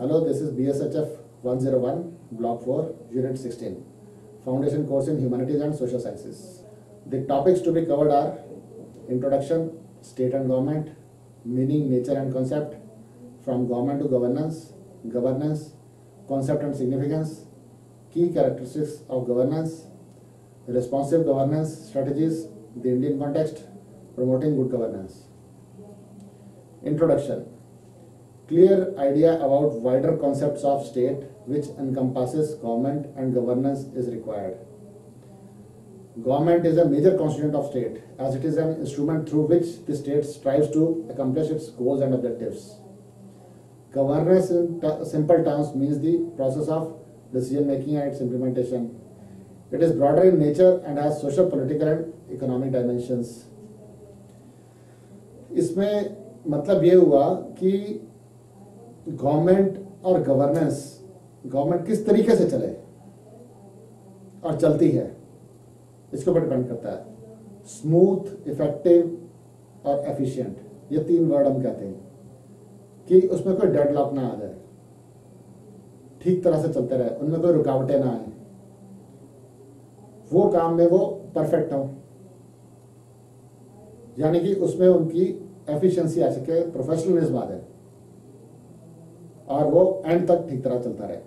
Hello, this is BSHF 101, Block 4, Unit 16, Foundation Course in Humanities and Social Sciences. The topics to be covered are Introduction, State and Government, Meaning, Nature and Concept, From Government to Governance, Governance, Concept and Significance, Key Characteristics of Governance, Responsive Governance Strategies, the Indian Context, Promoting Good Governance. Introduction. Clear idea about wider concepts of state which encompasses government and governance is required. Government is a major constituent of state as it is an instrument through which the state strives to accomplish its goals and objectives. Governance in simple terms means the process of decision making and its implementation. It is broader in nature and has social, political and economic dimensions. इसमें मतलब ये हुआ कि government और governance किस तरीके से चले और चलती है इसके ऊपर डिपेंड करता है। स्मूथ, इफेक्टिव और एफिशिएंट, ये तीन वर्ड हम कहते हैं कि उसमें कोई डेडलॉक ना आ जाए, ठीक तरह से चलते रहे, उनमें कोई रुकावटें ना आए, वो काम में वो परफेक्ट हो, यानी कि उसमें उनकी एफिशिएंसी आ सके, प्रोफेशनलिज्म आ जाए और वो एंड तक ठीक तरह चलता रहे।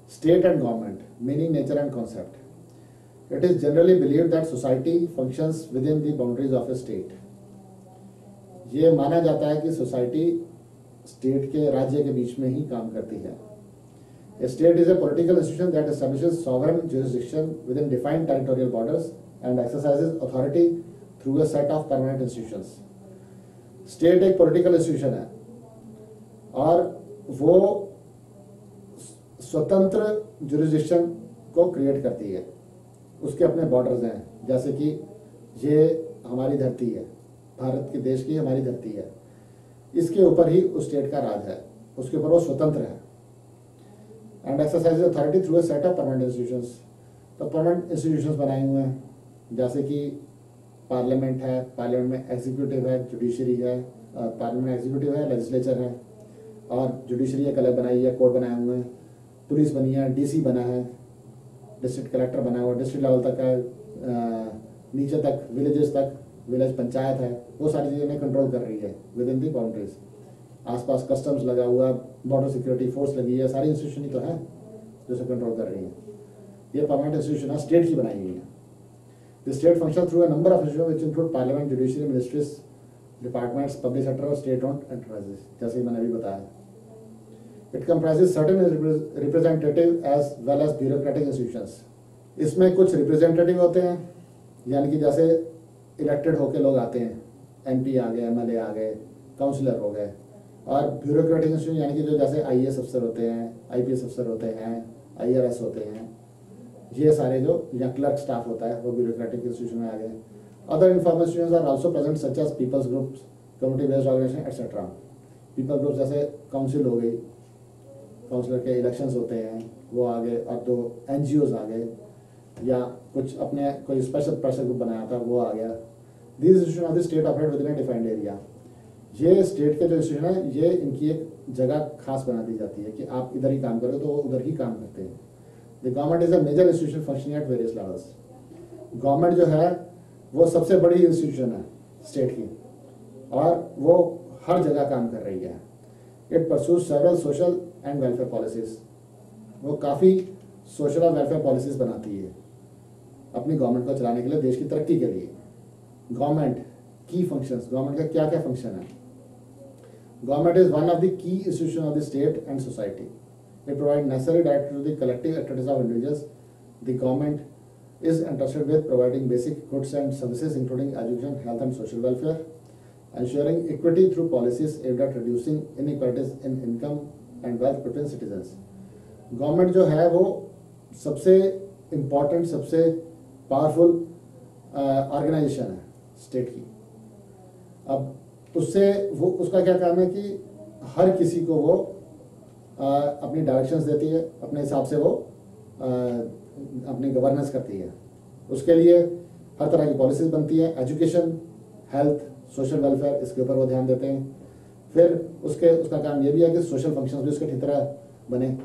State and government, meaning, nature and concept. It is generally believed that society functions within the boundaries of a state. ये माना जाता है कि सोसाइटी स्टेट के, राज्य के बीच में ही काम करती है। A state is a political institution that establishes sovereign jurisdiction within defined territorial borders and exercises authority through a set of permanent institutions. State एक political institution है और वो स्वतंत्र जुरिस्डिक्शन को क्रिएट करती है। उसके अपने बॉर्डर्स हैं, जैसे कि ये हमारी धरती है, भारत के देश की हमारी धरती है, इसके ऊपर ही उस स्टेट का राज है, उसके ऊपर वो स्वतंत्र है। And exercise authority through a set of permanent institutions. तो परमानेंट इंस्टीट्यूशंस बनाए हुए हैं, जैसे कि पार्लियामेंट है, पार्लियामेंट में एग्जीक्यूटिव है, जुडिशरी है, पार्लियामेंट एग्जीक्यूटिव है, लेजिस्लेचर है, और जुडिशरी एक अलग बनाई है, कोर्ट बनाए हुए हैं, पुलिस बनी है, डीसी बना है, डिस्ट्रिक्ट कलेक्टर बना हुआ, डिस्ट्रिक्ट लेवल तक है, नीचे तक विलेजेस तक, विलेज पंचायत है, वो सारी चीज़ें कंट्रोल कर रही है विद इन दी बाउंड्रीज। आसपास कस्टम्स लगा हुआ, बॉर्डर सिक्योरिटी फोर्स लगी है, सारी इंस्टीट्यूशन ही तो है जो से कंट्रोल कर रही है। ये परमानेंट इंस्टीट्यूशन है, स्टेट की बनाई हुई है। The state function through a number of institution which include parliament, judiciary, ministries, departments, public sector और स्टेट ओन्ड एंटरप्राइजेज, जैसे मैंने अभी बताया। It comprises certain representative as well as bureaucratic institutions. इसमें कुछ रिप्रेजेंटेटिव होते हैं, यानी कि जैसे इलेक्टेड होके लोग आते हैं, एमपी आ गए, एमएलए आ गए, काउंसलर हो गए, और ब्यूरोक्रेटिक इंस्टीट्यूशन यानी कि जो जैसे आईएएस अफसर होते हैं, आईपीएस अफसर होते हैं, आईआरएस होते हैं, ये सारे जो या क्लर्क स्टाफ होता है वो ब्यूरोक्रेटिक इंस्टीट्यूशन में आ गए। Other informal institutions are also present such as peoples groups, community based organisation etcetera. People groups जैसे काउंसिल हो गई, काउंसलर के इलेक्शंस होते हैं वो आ गए, और तो एनजीओज आ गए, या कुछ अपने कोई स्पेशल प्रेशर ग्रुप बनाया था वो आ गया। These institution of the state operate with in a defined area. ये स्टेट के जो इंस्टीट्यूशन है, ये इनकी एक जगह खास बना दी जाती है कि आप इधर ही काम करो तो वो उधर ही काम करते हैं। The government is a major institution functioning at various levels. Government जो है वो सबसे बड़ी इंस्टीट्यूशन है स्टेट की, और वो हर जगह काम कर रही है। It pursues several social and welfare policies. वो काफ़ी सोशल और वेलफेयर पॉलिसीज बनाती है अपनी गवर्नमेंट को चलाने के लिए, देश की तरक्की के लिए। गवर्नमेंट की फंक्शंस, गवर्नमेंट का क्या क्या फंक्शन है? Government is one of the key institution of the state and society. It provide necessary direction to the collective activities of individuals. The government is entrusted with providing basic goods and services including education, health and social welfare, ensuring equity through policies aimed at reducing inequalities in income and wealth between citizens. Government जो है वो सबसे important, सबसे powerful organisation है state की। अब उससे वो उसका क्या काम है कि हर किसी को वो अपनी डायरेक्शंस देती है, अपने हिसाब से वो अपनी गवर्नेंस करती है। उसके लिए हर तरह की पॉलिसीज बनती है, एजुकेशन, हेल्थ, सोशल वेलफेयर, इसके ऊपर वो ध्यान देते हैं। फिर उसका काम ये भी है कि सोशल फंक्शंस भी उसके ठीक तरह बने,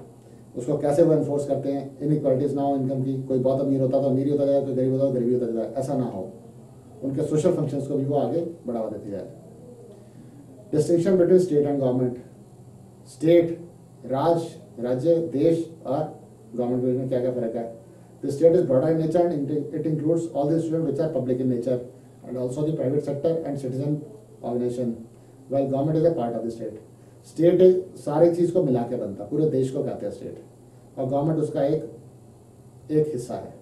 उसको कैसे वो एनफोर्स करते हैं, इनइक्वालिटीज ना हो इनकम की, कोई बहुत अमीर होता तो अमीर ही होता जाए, कोई गरीब होता तो गरीबी होता जाए, ऐसा ना हो, उनके सोशल फंक्शंस को भी वो आगे बढ़ावा देती जाए। Distinction between state and government, state राज्य, देश और गवर्नमेंट के बीच में क्या क्या फर्क है। The state is broader in nature and it includes all the institutions which are public in nature and also the private sector and citizen organization, while government is a part of the state. State सारी चीज को मिला के बनता, पूरे देश को कहते हैं स्टेट, और गवर्नमेंट उसका एक हिस्सा है।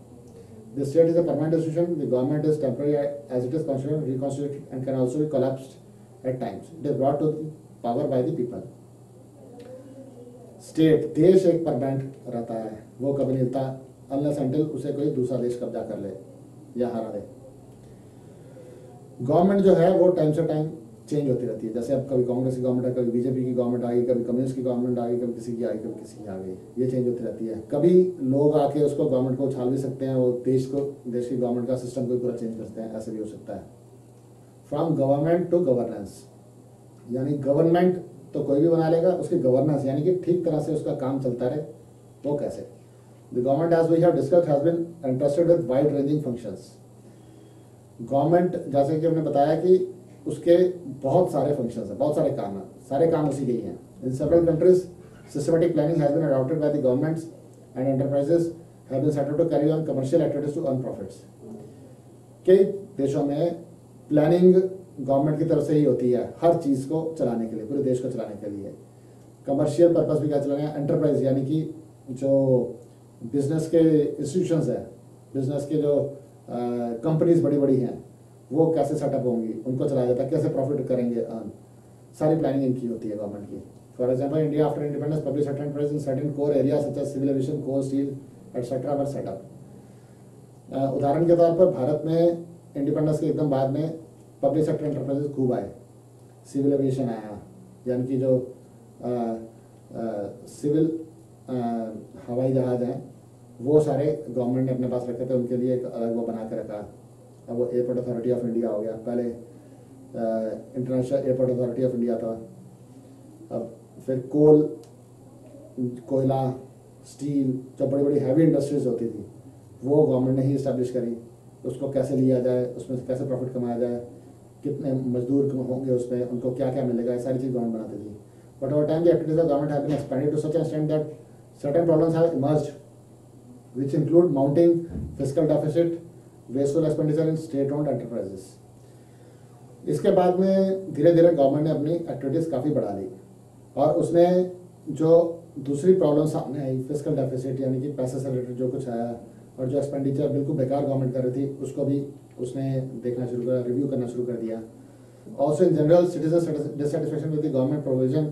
The state is a permanent institution, the government is temporary as it is constituted, reconstituted and can also be collapsed at times. It is brought to the power by the people. State देश एक permanent रहता है, वो कभी नहीं हिलता unless until उसे कोई दूसरा देश कब्जा कर ले या हरा दे। गवर्नमेंट जो है वो टाइम से टाइम चेंज होती रहती है, जैसे अब कभी कांग्रेस की गवर्नमेंट है, कभी बीजेपी की गवर्नमेंट आ गई, कभी कम्युनिस्ट की गवर्नमेंट आ गई, कभी किसी की आई, कभी किसी की आ गई, ये चेंज होती रहती है। कभी लोग आके उसको गवर्नमेंट को उछाल भी सकते हैं, वो देश की गवर्नमेंट का सिस्टम को पूरा चेंज करते हैं, ऐसे भी हो सकता है। फ्रॉम गवर्नमेंट टू गवर्नेंस, यानी गवर्नमेंट तो कोई भी बना लेगा, उसकी गवर्नेंस यानी कि ठीक तरह से उसका काम चलता रहे, वो कैसे। The government, as we have discussed, has been entrusted with wide-ranging functions. Government जैसे कि हमने बताया कि उसके बहुत सारे फंक्शंस हैं, बहुत सारे काम हैं, सारे काम उसी के ही हैं। In several countries, systematic planning has been adopted by the governments and enterprises have been set up to carry on commercial activities to earn profits. कई देशों में प्लानिंग गवर्नमेंट की तरफ से ही होती है हर चीज को चलाने के लिए, पूरे देश को चलाने के लिए। कमर्शियल पर्पस भी क्या चलाने, एंटरप्राइज यानी कि जो बिजनेस के इंस्टीट्यूशंस है, बिजनेस के जो कंपनीज बड़ी बड़ी हैं, वो कैसे सेटअप होंगी, उनको चलाया जाता है, कैसे प्रॉफिट करेंगे अर्न, सारी प्लानिंग इनकी होती है गवर्नमेंट की। For example, India after independence publish certain enterprise in certain core areas such as civil aviation, coal, steel etcetera were set up. उदाहरण के तौर पर भारत में इंडिपेंडेंस के एकदम बाद में पब्लिक सेक्टर एंटरप्राइजेस खूब आए, सिविल एविएशन आया, यानी कि जो सिविल हवाई जहाज हैं वो सारे गवर्नमेंट ने अपने पास रखे थे, उनके लिए एक अलग वो बना के रखा। अब वो एयरपोर्ट अथॉरिटी ऑफ इंडिया हो गया, पहले international airport authority of India था। अब फिर कोयला, स्टील, जो बड़ी बड़ी हैवी इंडस्ट्रीज होती थी वो गवर्नमेंट ने ही इस्टेब्लिश करी। उसको कैसे लिया जाए, उसमें से कैसे प्रॉफिट कमाया जाए, कितने मजदूर होंगे उसमें, उनको क्या क्या मिलेगा, ये सारी चीज़ गवर्नमेंट बनाती थी। But over time the activities of government have been expanded to such an extent that certain problems have emerged, which include mounting fiscal deficit, wasteful expenditure in state-owned enterprises. इसके बाद में धीरे धीरे गवर्नमेंट ने अपनी activities काफ़ी बढ़ा ली और उसने जो दूसरी प्रॉब्लम सामने आई, फिस्कल डेफिसिट यानी कि पैसे से रिलेटेड जो कुछ आया, और जो एक्सपेंडिचर बिल्कुल बेकार गवर्नमेंट कर रही थी उसको भी उसने देखना शुरू कर, रिव्यू करना शुरू कर दिया। Also in general citizen dissatisfaction with the government provision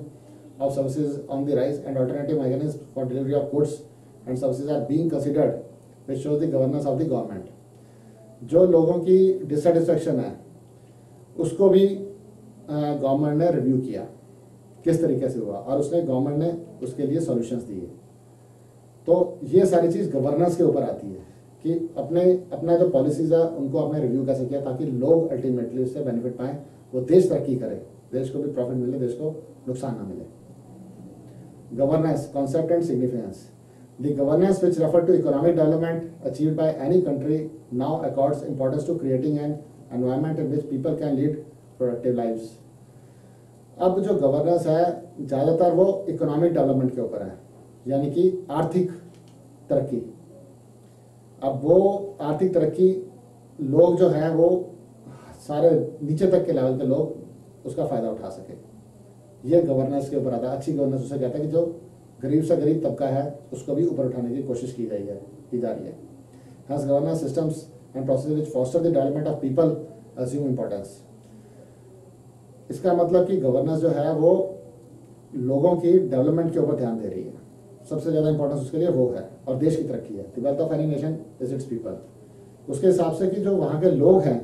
of services on the rise and alternative mechanisms for delivery of goods and services are being considered, which shows the governance of the government. जो लोगों की dissatisfaction है उसको भी government ने review किया किस तरीके से हुआ, और उसने गवर्नमेंट ने उसके लिए सॉल्यूशंस दिए। तो ये सारी चीज़ गवर्नेंस के ऊपर आती है कि अपना जो पॉलिसीज है उनको आपने रिव्यू कैसे किया ताकि लोग अल्टीमेटली उससे बेनिफिट पाएं, वो देश तरक्की करे, देश को भी प्रॉफिट मिले, देश को नुकसान ना मिले। Governance, concept and significance. The governance which refer to economic development achieved by any country now accords importance to creating an environment in which people can lead productive lives. अब जो गवर्नेंस है ज़्यादातर वो इकोनॉमिक डेवलपमेंट के ऊपर है, यानी कि आर्थिक तरक्की। अब वो आर्थिक तरक्की लोग जो हैं वो सारे नीचे तक के लेवल के लोग उसका फ़ायदा उठा सके, ये गवर्नेंस के ऊपर आता है। अच्छी गवर्नेंस उसे कहता है कि जो गरीब से गरीब तबका है उसको भी ऊपर उठाने की कोशिश की जा रही है। Hence governance systems and processes which foster the development of people assume importance. इसका मतलब कि गवर्नेंस जो है वो लोगों की डेवलपमेंट के ऊपर ध्यान दे रही है, सबसे ज़्यादा इंपॉर्टेंस उसके लिए वो है, और देश की तरक्की है। The wealth of any nation is it's people. उसके हिसाब से कि जो वहाँ के लोग हैं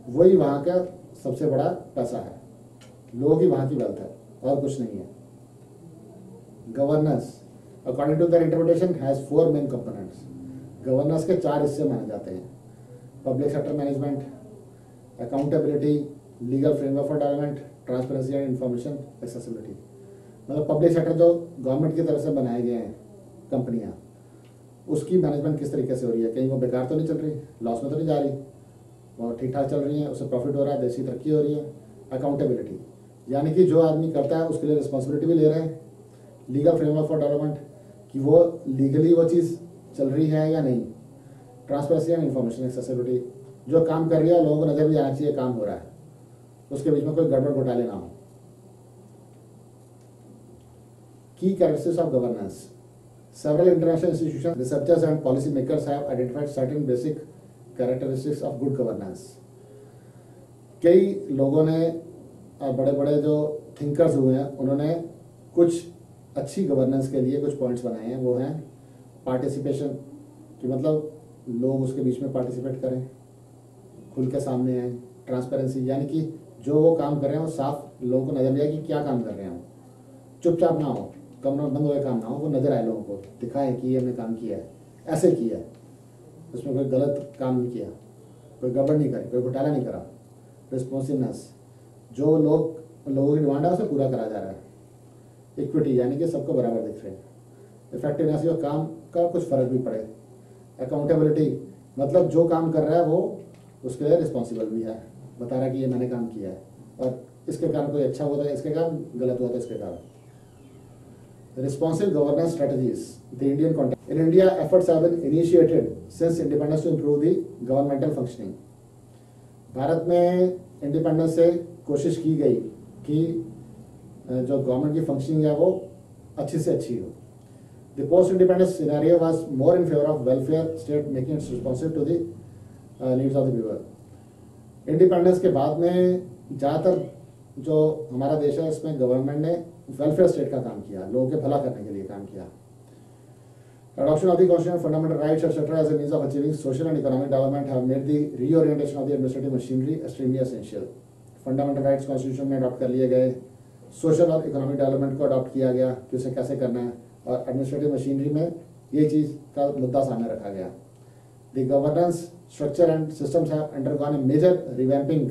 वही वहाँ का सबसे बड़ा पैसा है, लोग ही वहाँ की वेल्थ है और कुछ नहीं है। Governance according to their interpretation has 4 main components. Governance के 4 हिस्से माने जाते हैं: public sector management, accountability, legal framework for development, transparency and information accessibility, मतलब पब्लिक सेक्टर जो गवर्नमेंट की तरफ से बनाए गए हैं कंपनियां, उसकी मैनेजमेंट किस तरीके से हो रही है, कहीं वो बेकार तो नहीं चल रही, लॉस में तो नहीं जा रही, वो ठीक ठाक चल रही हैं, उससे प्रॉफिट हो रहा है, देश की तरक्की हो रही है। अकाउंटेबिलिटी, यानी कि जो आदमी करता है उसके लिए रिस्पॉन्सिबिलिटी भी ले रहे हैं। लीगल फ्रेमवर्क फॉर डेवलपमेंट, कि वो लीगली वो चीज़ चल रही है या नहीं। ट्रांसपेरेंसी एंड इंफॉर्मेशन एक्सेसिबिलिटी, जो काम कर रही है लोगों को नजर भी आना चाहिए काम हो रहा है, उसके बीच में कोई गड़बड़ घोटाले ना हो। की characteristics of governance, several international institutions, researchers and policy makers have identified certain basic characteristics of good governance. कई लोगों ने, बड़े बड़े जो थिंकर्स हुए हैं, उन्होंने कुछ अच्छी गवर्नेंस के लिए कुछ पॉइंट्स बनाए हैं। वो हैं पार्टिसिपेशन, कि मतलब लोग उसके बीच में पार्टिसिपेट करें, खुल के सामने आए। ट्रांसपेरेंसी, यानी कि जो वो काम कर रहे हैं वो साफ लोगों को नजर आए कि क्या काम कर रहे हैं, चुपचाप ना हो, कमरा बंद हुए काम ना हो, वो नजर आए, लोगों को दिखाएं कि ये हमने काम किया है, ऐसे किया है, उसमें कोई गलत काम नहीं किया, कोई गड़बड़ नहीं करी, कोई घोटाला नहीं करा। रिस्पॉन्सिवनेस, जो लोगों की डिमांड है उसे पूरा करा जा रहा है। इक्विटी, यानी कि सबको बराबर दिख रहे हैं। इफेक्टिवनेस, जो काम का कुछ फर्क भी पड़े। अकाउंटेबिलिटी, मतलब जो काम कर रहा है वो उसके लिए रिस्पॉन्सिबल भी है, बता रहा है कि ये मैंने काम किया है और इसके कारण कोई अच्छा हुआ था, इसके कारण गलत हुआ था, इसके कारण। Responsive governance strategies, the Indian context. In India, efforts have been initiated since independence to improve the governmental functioning. Bharat में इंडिपेंडेंस से कोशिश की गई कि जो गवर्नमेंट की फंक्शनिंग है वो अच्छी से अच्छी हो। The post-independence scenario was more in favor of welfare state, making it responsive to the needs of the people. Independence के बाद में ज़्यादातर जो हमारा देश है इसमें गवर्नमेंट ने वेलफेयर स्टेट का काम किया, लोगों के भला करने के लिए काम किया। Adoption of the constitutional fundamental rights etc. as a means of achieving social and economic development have made the reorientation of the administrative machinery extremely essential. Fundamental rights constitution में अडॉप्ट कर लिए गए, सोशल और economic development को adopt किया गया कि उसे कैसे करना है, और एडमिनिस्ट्रेटिव मशीनरी में ये चीज़ का मुद्दा सामने रखा गया। The governance structure and systems have undergone a major revamping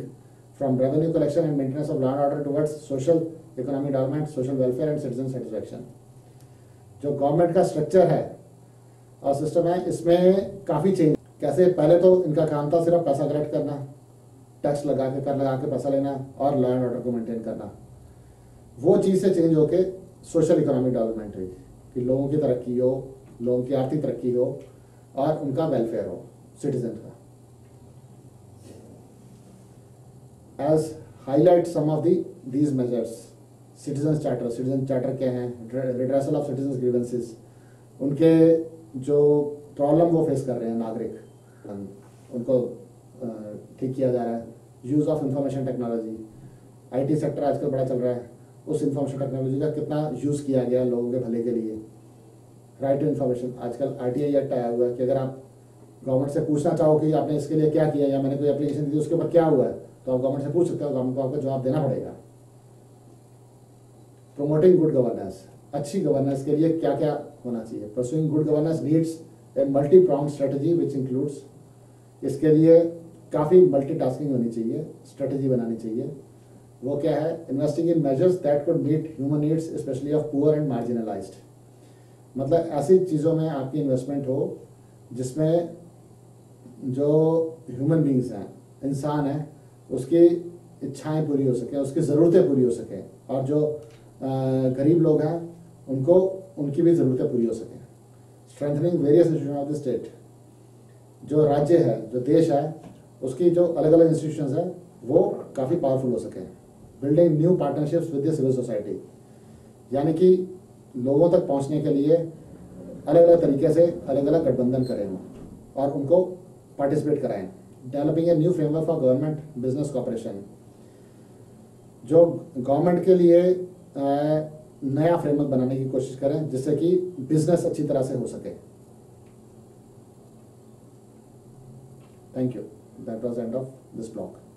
from revenue collection and maintenance of law and order towards social economic development, social welfare and citizen satisfaction. जो गवर्नमेंट का structure है और सिस्टम है, इसमें काफ़ी change. कैसे, पहले तो इनका काम था सिर्फ पैसा कलेक्ट करना, टैक्स लगा के पैसा लेना और लॉ एंड ऑर्डर को मेंटेन करना। वो चीज़ से चेंज होके सोशल इकोनॉमिक डेवलपमेंट हुई कि लोगों की तरक्की हो, लोगों की आर्थिक तरक्की हो और उनका वेलफेयर हो, सिटीजन का। As highlight some of these measures, citizen charter क्या हैं, रिड्रेसल ऑफ सिटीजन ग्रीवेंसेस, उनके जो प्रॉब्लम वो फेस कर रहे हैं नागरिक, उनको ठीक किया जा रहा है। Use of information technology, IT sector आजकल बड़ा चल रहा है, उस इंफॉर्मेशन टेक्नोलॉजी का कितना यूज़ किया गया लोगों के भले के लिए। राइट टू इन्फॉर्मेशन, आजकल RTI एक्ट आया हुआ है कि अगर आप गवर्नमेंट से पूछना चाहो कि आपने इसके लिए क्या किया या मैंने कोई एप्लीकेशन दी उसके ऊपर क्या हुआ है, तो आप गवर्नमेंट से पूछ सकते हो, गवर्नमेंट को आपको जवाब देना पड़ेगा। प्रोमोटिंग गुड गवर्नेंस, अच्छी गवर्नेंस के लिए क्या क्या होना चाहिए। Pursuing good governance needs a multi pronged strategy which includes, इसके लिए काफ़ी मल्टीटास्किंग होनी चाहिए, स्ट्रेटजी बनानी चाहिए। वो क्या है, investing in measures that could meet human needs specially of poor and marginalised, मतलब ऐसी चीज़ों में आपकी इन्वेस्टमेंट हो जिसमें जो ह्यूमन बींग्स हैं, इंसान है, उसकी इच्छाएं पूरी हो सके, उसकी ज़रूरतें पूरी हो सके, और जो गरीब लोग हैं उनको उनकी भी ज़रूरतें पूरी हो सकें। Strengthening various institution of the state, जो राज्य है, जो देश है, उसकी जो अलग अलग इंस्टीट्यूशंस हैं वो काफ़ी पावरफुल हो सकें। Building new partnerships with the civil society, यानी कि लोगों तक पहुंचने के लिए अलग अलग तरीके से अलग अलग गठबंधन करें और उनको पार्टिसिपेट कराएं। Developing a new framework for government business cooperation, जो गवर्नमेंट के लिए नया फ्रेमवर्क बनाने की कोशिश करें जिससे कि बिजनेस अच्छी तरह से हो सके। Thank you, that was end of this blog.